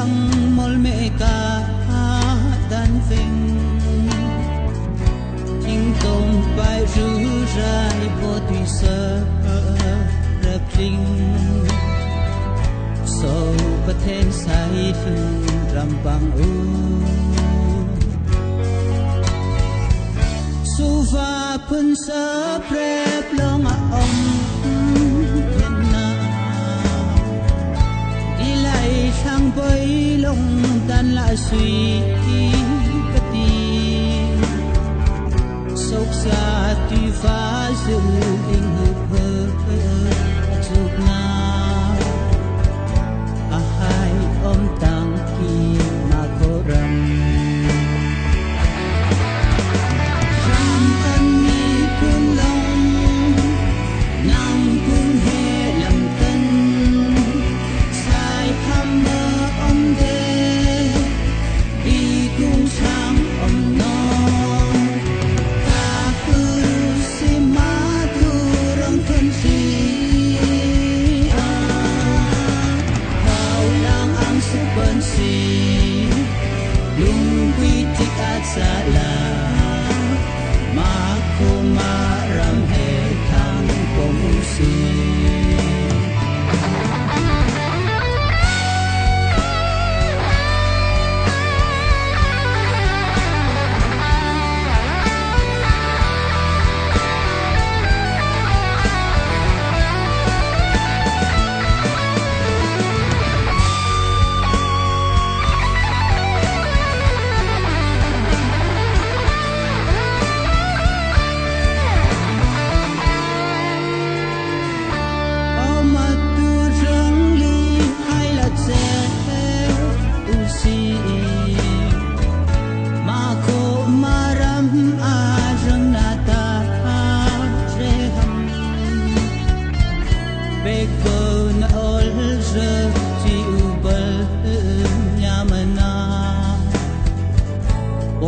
lăng mol mẹ ca tan vinh in tông bài ru rai bo tùy sơ rập linh sâu bất thêm sai thương ram bang u su va phun sơ prep long om thang bơi lông tan lại suy bất đi sốc xa tuy phá dự in hợp hơ chụp na hai ôm tang khi mà có rầm ram ân ni kun long nam kun he lam tân sai ham salah maku maram he thang pongsi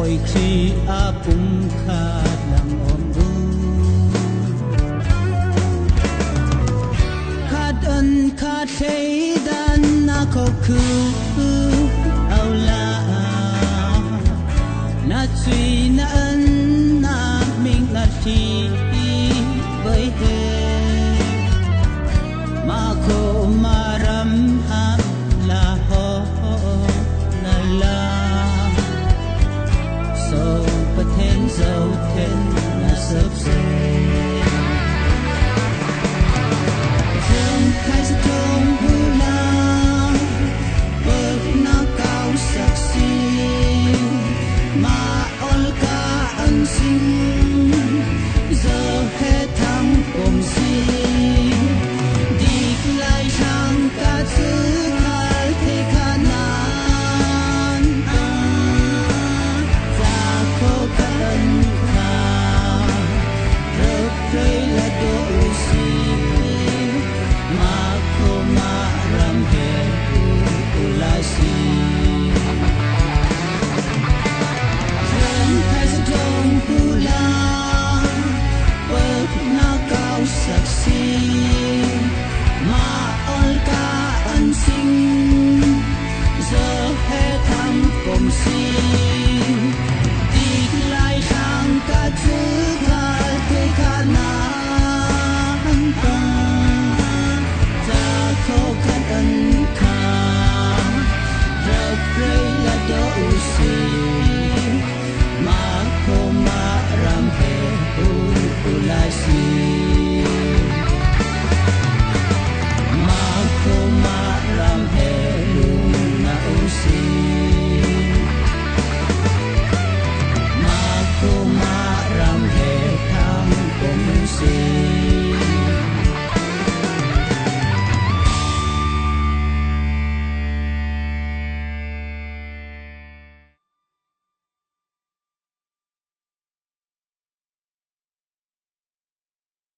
ôi khi apung khát lang om du khát ân khát thấy đan na khâu khư ao la na truy na ân na minh na thi